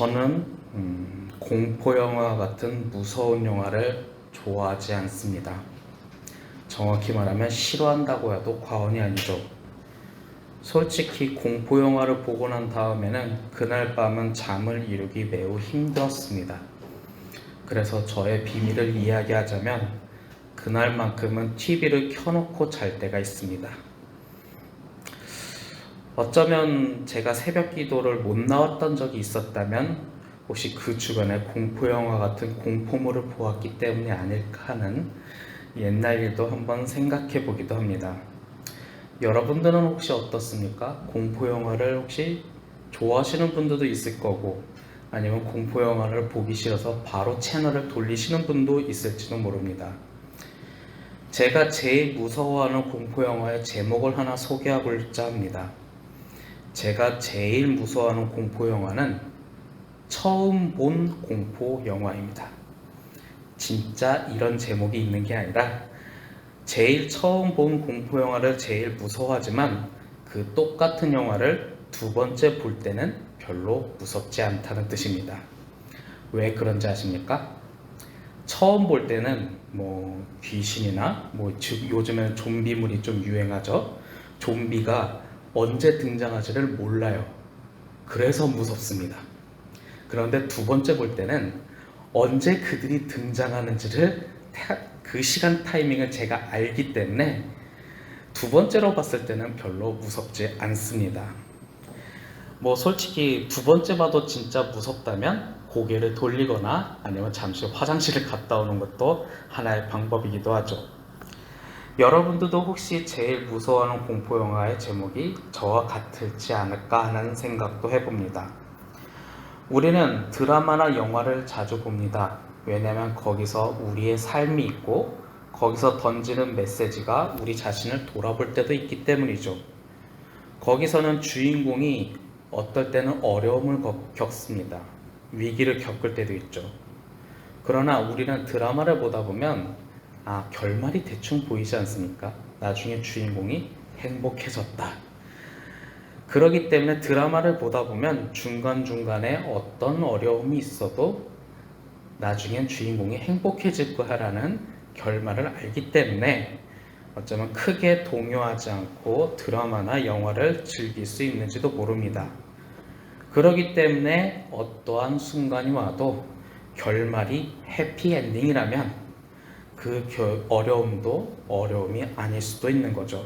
저는 공포 영화 같은 무서운 영화를 좋아하지 않습니다. 정확히 말하면 싫어한다고 해도 과언이 아니죠. 솔직히 공포 영화를 보고 난 다음에는 그날 밤은 잠을 이루기 매우 힘들었습니다. 그래서 저의 비밀을 이야기하자면 그날만큼은 TV를 켜놓고 잘 때가 있습니다. 어쩌면 제가 새벽 기도를 못 나왔던 적이 있었다면 혹시 그 주변에 공포영화 같은 공포물을 보았기 때문이 아닐까 하는 옛날 일도 한번 생각해 보기도 합니다. 여러분들은 혹시 어떻습니까? 공포영화를 혹시 좋아하시는 분들도 있을 거고, 아니면 공포영화를 보기 싫어서 바로 채널을 돌리시는 분도 있을지도 모릅니다. 제가 제일 무서워하는 공포영화의 제목을 하나 소개하고자 합니다. 제가 제일 무서워하는 공포영화는 처음 본 공포영화입니다. 진짜 이런 제목이 있는 게 아니라 제일 처음 본 공포영화를 제일 무서워하지만 그 똑같은 영화를 두 번째 볼 때는 별로 무섭지 않다는 뜻입니다. 왜 그런지 아십니까? 처음 볼 때는 귀신이나 요즘에는 좀비물이 좀 유행하죠. 좀비가 언제 등장하지를 몰라요. 그래서 무섭습니다. 그런데 두 번째 볼 때는 언제 그들이 등장하는지를 그 시간 타이밍을 제가 알기 때문에 두 번째로 봤을 때는 별로 무섭지 않습니다. 솔직히 두 번째 봐도 진짜 무섭다면 고개를 돌리거나 아니면 잠시 화장실을 갔다 오는 것도 하나의 방법이기도 하죠. 여러분들도 혹시 제일 무서워하는 공포영화의 제목이 저와 같을지 않을까 하는 생각도 해봅니다. 우리는 드라마나 영화를 자주 봅니다. 왜냐하면 거기서 우리의 삶이 있고 거기서 던지는 메시지가 우리 자신을 돌아볼 때도 있기 때문이죠. 거기서는 주인공이 어떨 때는 어려움을 겪습니다. 위기를 겪을 때도 있죠. 그러나 우리는 드라마를 보다 보면 결말이 대충 보이지 않습니까? 나중에 주인공이 행복해졌다. 그렇기 때문에 드라마를 보다 보면 중간중간에 어떤 어려움이 있어도 나중엔 주인공이 행복해질 거라는 결말을 알기 때문에 어쩌면 크게 동요하지 않고 드라마나 영화를 즐길 수 있는지도 모릅니다. 그렇기 때문에 어떠한 순간이 와도 결말이 해피엔딩이라면 그 어려움도 어려움이 아닐 수도 있는 거죠.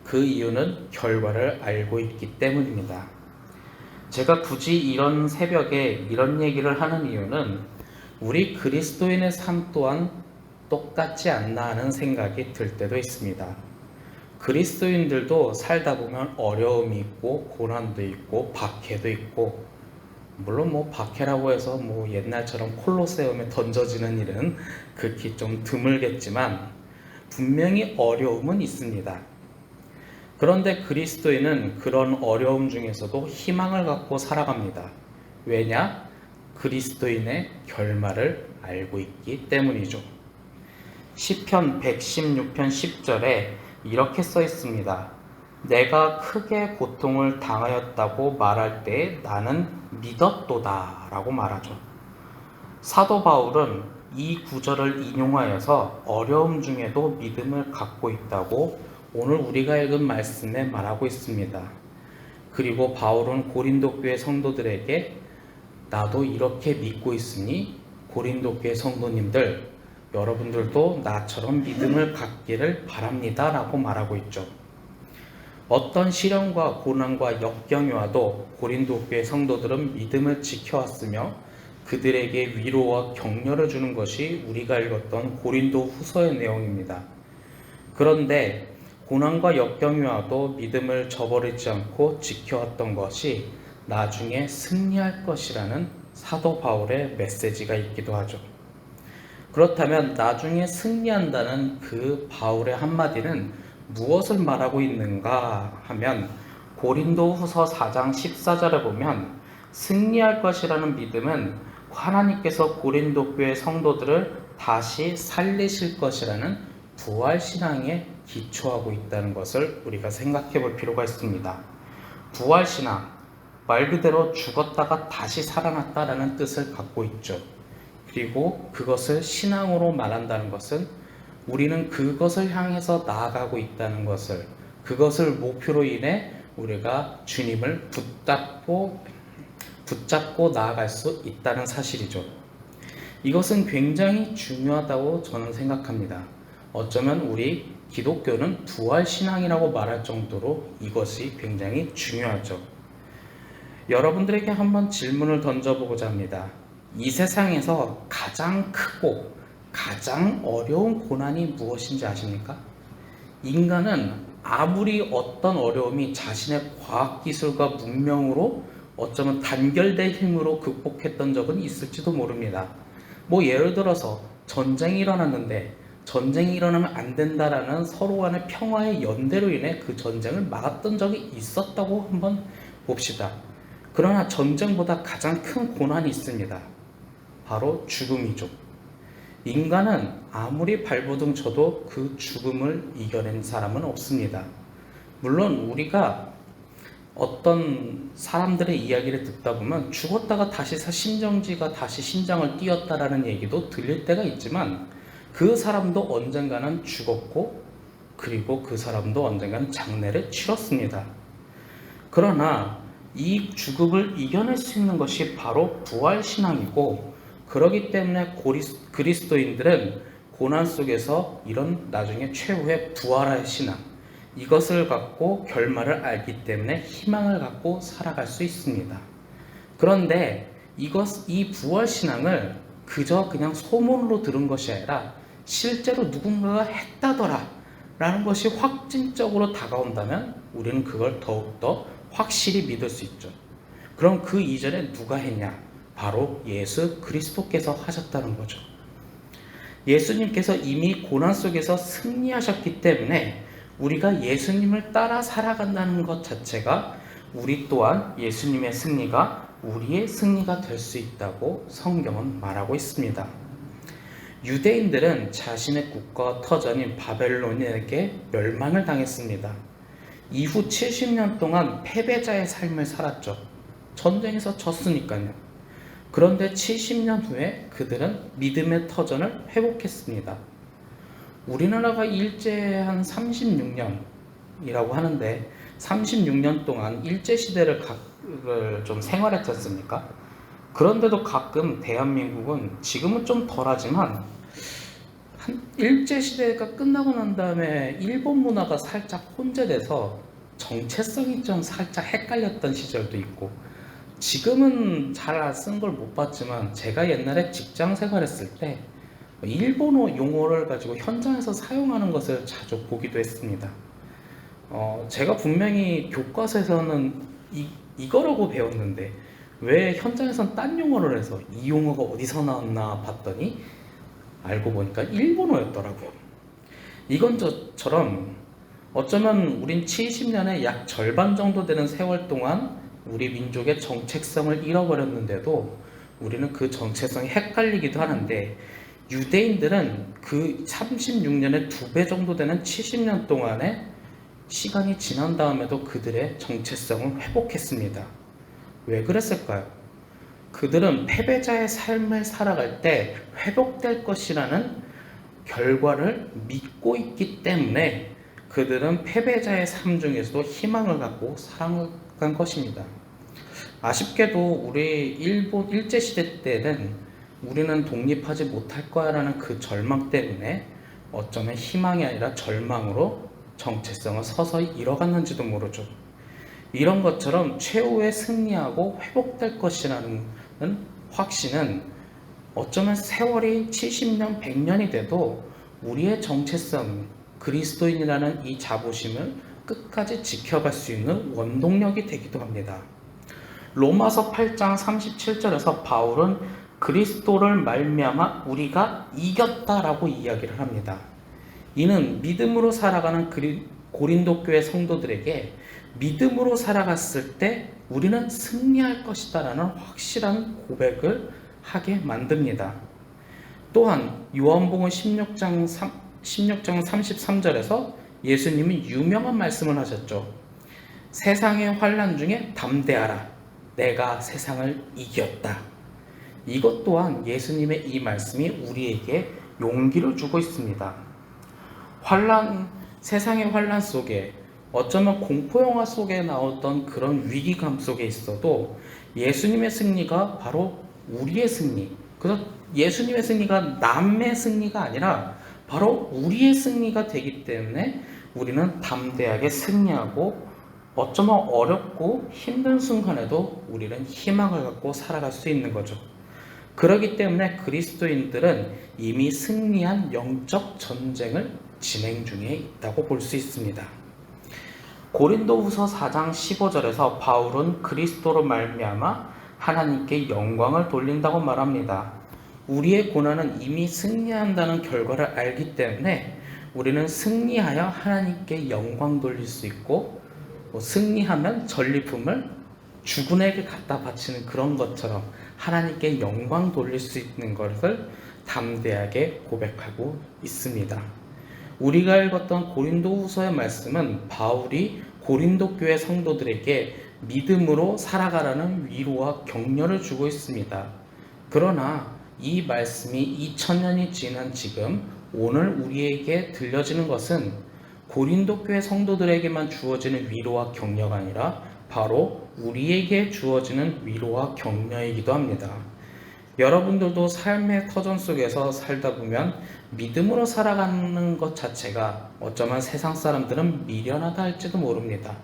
그 이유는 결과를 알고 있기 때문입니다. 제가 굳이 이런 새벽에 이런 얘기를 하는 이유는 우리 그리스도인의 삶 또한 똑같지 않나 하는 생각이 들 때도 있습니다. 그리스도인들도 살다 보면 어려움이 있고 고난도 있고 박해도 있고, 물론 박해라고 해서 옛날처럼 콜로세움에 던져지는 일은 극히 좀 드물겠지만 분명히 어려움은 있습니다. 그런데 그리스도인은 그런 어려움 중에서도 희망을 갖고 살아갑니다. 왜냐? 그리스도인의 결말을 알고 있기 때문이죠. 시편 116편 10절에 이렇게 써 있습니다. 내가 크게 고통을 당하였다고 말할 때 나는 믿었도다 라고 말하죠. 사도 바울은 이 구절을 인용하여서 어려움 중에도 믿음을 갖고 있다고 오늘 우리가 읽은 말씀에 말하고 있습니다. 그리고 바울은 고린도 교회 성도들에게 나도 이렇게 믿고 있으니 고린도 교회 성도님들 여러분들도 나처럼 믿음을 갖기를 바랍니다 라고 말하고 있죠. 어떤 시련과 고난과 역경이 와도 고린도 교회 성도들은 믿음을 지켜왔으며 그들에게 위로와 격려를 주는 것이 우리가 읽었던 고린도 후서의 내용입니다. 그런데 고난과 역경이 와도 믿음을 저버리지 않고 지켜왔던 것이 나중에 승리할 것이라는 사도 바울의 메시지가 있기도 하죠. 그렇다면 나중에 승리한다는 그 바울의 한마디는 무엇을 말하고 있는가 하면 고린도 후서 4장 14절에 보면 승리할 것이라는 믿음은 하나님께서 고린도 교회 성도들을 다시 살리실 것이라는 부활신앙에 기초하고 있다는 것을 우리가 생각해 볼 필요가 있습니다. 부활신앙, 말 그대로 죽었다가 다시 살아났다라는 뜻을 갖고 있죠. 그리고 그것을 신앙으로 말한다는 것은 우리는 그것을 향해서 나아가고 있다는 것을, 그것을 목표로 인해 우리가 주님을 붙잡고 나아갈 수 있다는 사실이죠. 이것은 굉장히 중요하다고 저는 생각합니다. 어쩌면 우리 기독교는 부활신앙이라고 말할 정도로 이것이 굉장히 중요하죠. 여러분들에게 한번 질문을 던져보고자 합니다. 이 세상에서 가장 크고 가장 어려운 고난이 무엇인지 아십니까? 인간은 아무리 어떤 어려움이 자신의 과학기술과 문명으로 어쩌면 단결된 힘으로 극복했던 적은 있을지도 모릅니다. 예를 들어서 전쟁이 일어났는데 전쟁이 일어나면 안 된다라는 서로 간의 평화의 연대로 인해 그 전쟁을 막았던 적이 있었다고 한번 봅시다. 그러나 전쟁보다 가장 큰 고난이 있습니다. 바로 죽음이죠. 인간은 아무리 발버둥 쳐도 그 죽음을 이겨낸 사람은 없습니다. 물론 우리가 어떤 사람들의 이야기를 듣다 보면 죽었다가 다시 심정지가 다시 심장을 띄었다라는 얘기도 들릴 때가 있지만 그 사람도 언젠가는 죽었고 그리고 그 사람도 언젠가는 장례를 치렀습니다. 그러나 이 죽음을 이겨낼 수 있는 것이 바로 부활신앙이고, 그렇기 때문에 그리스도인들은 고난 속에서 이런 나중에 최후의 부활의 신앙, 이것을 갖고 결말을 알기 때문에 희망을 갖고 살아갈 수 있습니다. 그런데 이 부활신앙을 그저 그냥 소문으로 들은 것이 아니라 실제로 누군가가 했다더라 라는 것이 확진적으로 다가온다면 우리는 그걸 더욱더 확실히 믿을 수 있죠. 그럼 그 이전에 누가 했냐? 바로 예수 그리스도께서 하셨다는 거죠. 예수님께서 이미 고난 속에서 승리하셨기 때문에 우리가 예수님을 따라 살아간다는 것 자체가 우리 또한 예수님의 승리가 우리의 승리가 될 수 있다고 성경은 말하고 있습니다. 유대인들은 자신의 국가와 터전인 바벨론에게 멸망을 당했습니다. 이후 70년 동안 패배자의 삶을 살았죠. 전쟁에서 졌으니까요. 그런데 70년 후에 그들은 믿음의 터전을 회복했습니다. 우리나라가 일제 한 36년이라고 하는데 36년 동안 일제시대를 좀 생활했지 않습니까? 그런데도 가끔 대한민국은 지금은 좀 덜하지만 일제시대가 끝나고 난 다음에 일본 문화가 살짝 혼재돼서 정체성이 좀 살짝 헷갈렸던 시절도 있고, 지금은 잘 쓴 걸 못 봤지만 제가 옛날에 직장 생활했을 때 일본어 용어를 가지고 현장에서 사용하는 것을 자주 보기도 했습니다. 제가 분명히 교과서에서는 이거라고 배웠는데 왜 현장에서는 딴 용어를 해서 이 용어가 어디서 나왔나 봤더니 알고 보니까 일본어였더라고요. 이건 저처럼 어쩌면 우린 70년의 약 절반 정도 되는 세월 동안 우리 민족의 정체성을 잃어버렸는데도 우리는 그 정체성이 헷갈리기도 하는데, 유대인들은 그 36년의 2배 정도 되는 70년 동안의 시간이 지난 다음에도 그들의 정체성을 회복했습니다. 왜 그랬을까요? 그들은 패배자의 삶을 살아갈 때 회복될 것이라는 결과를 믿고 있기 때문에 그들은 패배자의 삶 중에서도 희망을 갖고 살아간 것입니다. 아쉽게도 우리 일본 일제시대 때는 우리는 독립하지 못할 거야 라는 그 절망 때문에 어쩌면 희망이 아니라 절망으로 정체성을 서서히 잃어갔는지도 모르죠. 이런 것처럼 최후에 승리하고 회복될 것이라는 확신은 어쩌면 세월이 70년, 100년이 돼도 우리의 정체성, 그리스도인이라는 이 자부심을 끝까지 지켜갈 수 있는 원동력이 되기도 합니다. 로마서 8장 37절에서 바울은 그리스도를 말미암아 우리가 이겼다라고 이야기를 합니다. 이는 믿음으로 살아가는 고린도 교회 성도들에게 믿음으로 살아갔을 때 우리는 승리할 것이다 라는 확실한 고백을 하게 만듭니다. 또한 요한복음 16장 33절에서 예수님은 유명한 말씀을 하셨죠. 세상의 환난 중에 담대하라. 내가 세상을 이겼다. 이것 또한 예수님의 이 말씀이 우리에게 용기를 주고 있습니다. 세상의 환란 속에, 어쩌면 공포영화 속에 나왔던 그런 위기감 속에 있어도 예수님의 승리가 바로 우리의 승리, 그래서 예수님의 승리가 남의 승리가 아니라 바로 우리의 승리가 되기 때문에 우리는 담대하게 승리하고, 어쩌면 어렵고 힘든 순간에도 우리는 희망을 갖고 살아갈 수 있는 거죠. 그렇기 때문에 그리스도인들은 이미 승리한 영적 전쟁을 진행 중에 있다고 볼 수 있습니다. 고린도후서 4장 15절에서 바울은 그리스도로 말미암아 하나님께 영광을 돌린다고 말합니다. 우리의 고난은 이미 승리한다는 결과를 알기 때문에 우리는 승리하여 하나님께 영광 돌릴 수 있고, 승리하면 전리품을 주군에게 갖다 바치는 그런 것처럼 하나님께 영광 돌릴 수 있는 것을 담대하게 고백하고 있습니다. 우리가 읽었던 고린도후서의 말씀은 바울이 고린도 교회 성도들에게 믿음으로 살아가라는 위로와 격려를 주고 있습니다. 그러나 이 말씀이 2000년이 지난 지금 오늘 우리에게 들려지는 것은 고린도 교회 성도들에게만 주어지는 위로와 격려가 아니라 바로 우리에게 주어지는 위로와 격려이기도 합니다. 여러분들도 삶의 터전 속에서 살다 보면 믿음으로 살아가는 것 자체가 어쩌면 세상 사람들은 미련하다 할지도 모릅니다.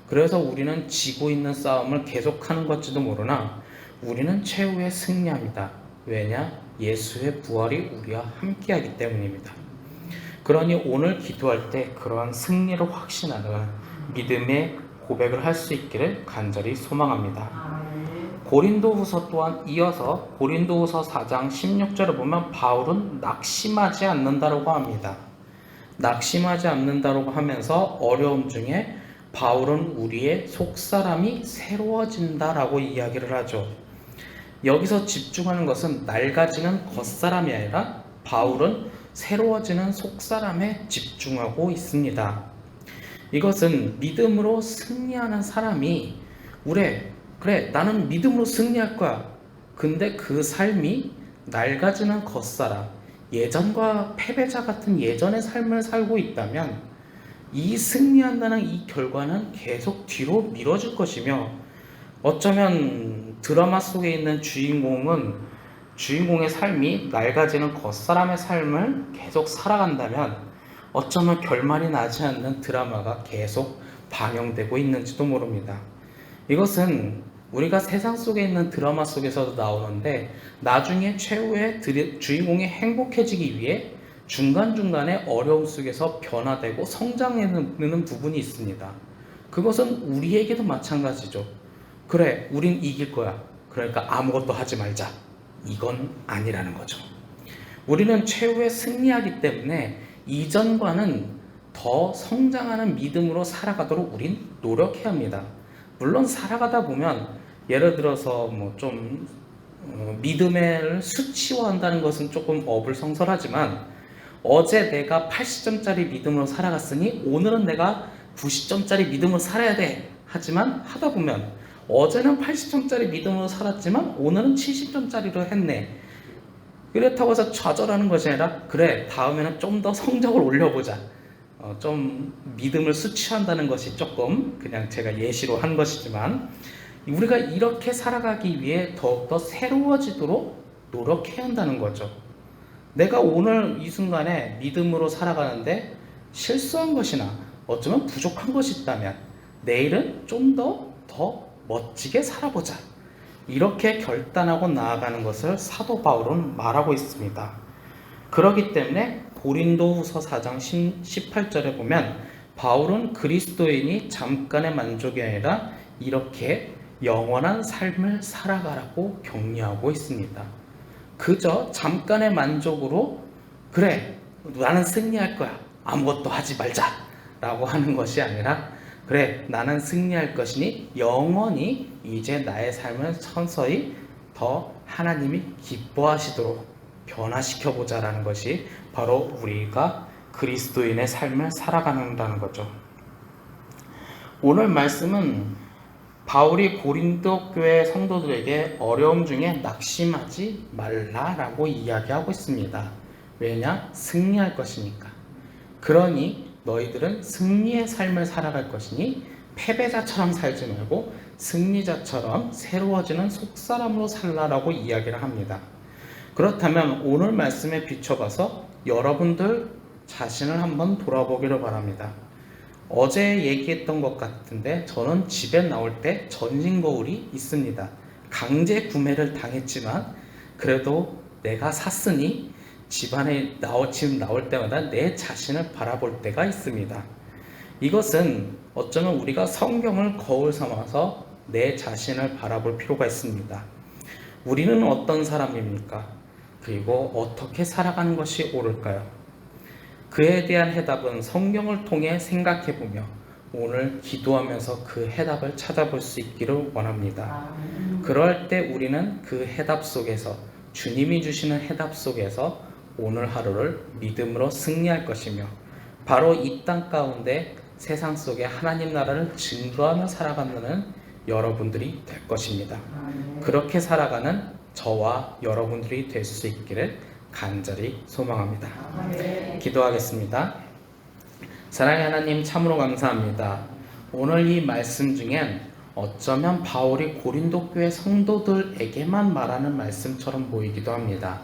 그래서 우리는 지고 있는 싸움을 계속하는 것지도 모르나 우리는 최후의 승리합니다. 왜냐? 예수의 부활이 우리와 함께하기 때문입니다. 그러니 오늘 기도할 때 그러한 승리를 확신하는 믿음의 고백을 할 수 있기를 간절히 소망합니다. 고린도후서 또한 이어서 고린도후서 4장 16절을 보면 바울은 낙심하지 않는다라고 합니다. 낙심하지 않는다라고 하면서 어려움 중에 바울은 우리의 속사람이 새로워진다라고 이야기를 하죠. 여기서 집중하는 것은 낡아지는 겉사람이 아니라 바울은 새로워지는 속사람에 집중하고 있습니다. 이것은 믿음으로 승리하는 사람이 그래 나는 믿음으로 승리할 거야. 근데 그 삶이 낡아지는 겉사람, 예전과 패배자 같은 예전의 삶을 살고 있다면 이 승리한다는 이 결과는 계속 뒤로 미뤄질 것이며, 어쩌면 드라마 속에 있는 주인공의 삶이 낡아지는 겉사람의 삶을 계속 살아간다면 어쩌면 결말이 나지 않는 드라마가 계속 방영되고 있는지도 모릅니다. 이것은 우리가 세상 속에 있는 드라마 속에서도 나오는데 나중에 최후의 주인공이 행복해지기 위해 중간중간에 어려움 속에서 변화되고 성장하는 부분이 있습니다. 그것은 우리에게도 마찬가지죠. 그래, 우린 이길 거야. 그러니까 아무것도 하지 말자. 이건 아니라는 거죠. 우리는 최후에 승리하기 때문에 이전과는 더 성장하는 믿음으로 살아가도록 우린 노력해야 합니다. 물론 살아가다 보면 예를 들어서 믿음을 수치화한다는 것은 조금 어불성설하지만, 어제 내가 80점짜리 믿음으로 살아갔으니 오늘은 내가 90점짜리 믿음으로 살아야 돼. 하지만 하다 보면 어제는 80점짜리 믿음으로 살았지만 오늘은 70점짜리로 했네. 그렇다고 해서 좌절하는 것이 아니라 그래, 다음에는 좀 더 성적을 올려보자. 좀 믿음을 수치한다는 것이 조금 그냥 제가 예시로 한 것이지만, 우리가 이렇게 살아가기 위해 더욱더 새로워지도록 노력해야 한다는 거죠. 내가 오늘 이 순간에 믿음으로 살아가는데 실수한 것이나 어쩌면 부족한 것이 있다면 내일은 좀 더 멋지게 살아보자. 이렇게 결단하고 나아가는 것을 사도 바울은 말하고 있습니다. 그렇기 때문에 고린도후서 4장 18절에 보면 바울은 그리스도인이 잠깐의 만족이 아니라 이렇게 영원한 삶을 살아가라고 격려하고 있습니다. 그저 잠깐의 만족으로 그래 나는 승리할 거야 아무것도 하지 말자 라고 하는 것이 아니라 그래 나는 승리할 것이니 영원히 이제 나의 삶을 서서히 더 하나님이 기뻐하시도록 변화시켜보자 라는 것이 바로 우리가 그리스도인의 삶을 살아가는다는 거죠. 오늘 말씀은 바울이 고린도 교회 성도들에게 어려움 중에 낙심하지 말라라고 이야기하고 있습니다. 왜냐? 승리할 것이니까. 그러니 너희들은 승리의 삶을 살아갈 것이니 패배자처럼 살지 말고 승리자처럼 새로워지는 속사람으로 살라라고 이야기를 합니다. 그렇다면 오늘 말씀에 비춰봐서 여러분들 자신을 한번 돌아보기를 바랍니다. 어제 얘기했던 것 같은데 저는 집에 나올 때 전신 거울이 있습니다. 강제 구매를 당했지만 그래도 내가 샀으니 집안에 지금 나올 때마다 내 자신을 바라볼 때가 있습니다. 이것은 어쩌면 우리가 성경을 거울 삼아서 내 자신을 바라볼 필요가 있습니다. 우리는 어떤 사람입니까? 그리고 어떻게 살아가는 것이 옳을까요? 그에 대한 해답은 성경을 통해 생각해보며 오늘 기도하면서 그 해답을 찾아볼 수 있기를 원합니다. 그럴 때 우리는 그 해답 속에서, 주님이 주시는 해답 속에서 오늘 하루를 믿음으로 승리할 것이며 바로 이 땅 가운데 세상 속에 하나님 나라를 증거하며 살아가는 여러분들이 될 것입니다. 그렇게 살아가는 저와 여러분들이 될 수 있기를 간절히 소망합니다. 기도하겠습니다. 사랑의 하나님, 참으로 감사합니다. 오늘 이 말씀 중엔 어쩌면 바울이 고린도 교회 성도들에게만 말하는 말씀처럼 보이기도 합니다.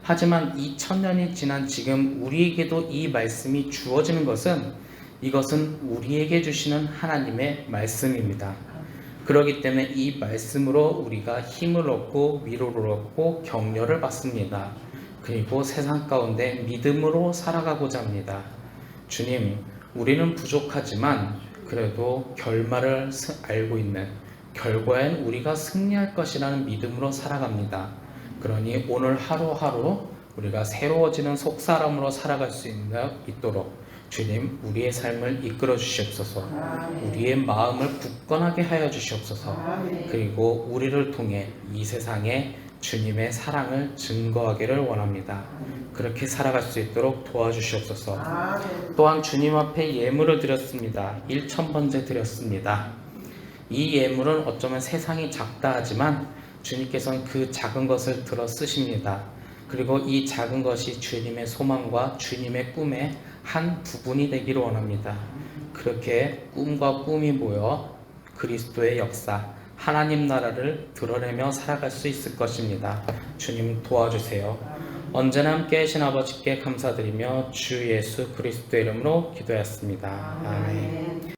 하지만 2000년이 지난 지금 우리에게도 이 말씀이 주어지는 것은 이것은 우리에게 주시는 하나님의 말씀입니다. 그렇기 때문에 이 말씀으로 우리가 힘을 얻고 위로를 얻고 격려를 받습니다. 그리고 세상 가운데 믿음으로 살아가고자 합니다. 주님, 우리는 부족하지만 그래도 결말을 알고 있는, 결과엔 우리가 승리할 것이라는 믿음으로 살아갑니다. 그러니 오늘 하루하루 우리가 새로워지는 속사람으로 살아갈 수 있도록 주님, 우리의 삶을 이끌어 주시옵소서. 우리의 마음을 굳건하게 하여 주시옵소서. 그리고 우리를 통해 이 세상에 주님의 사랑을 증거하기를 원합니다. 그렇게 살아갈 수 있도록 도와주시옵소서. 또한 주님 앞에 예물을 드렸습니다. 1000번째 드렸습니다. 이 예물은 어쩌면 세상이 작다 하지만 주님께서는 그 작은 것을 들어 쓰십니다. 그리고 이 작은 것이 주님의 소망과 주님의 꿈의 한 부분이 되기를 원합니다. 그렇게 꿈과 꿈이 모여 그리스도의 역사, 하나님 나라를 드러내며 살아갈 수 있을 것입니다. 주님 도와주세요. 언제나 함께 하신 아버지께 감사드리며 주 예수 그리스도의 이름으로 기도했습니다. 아멘.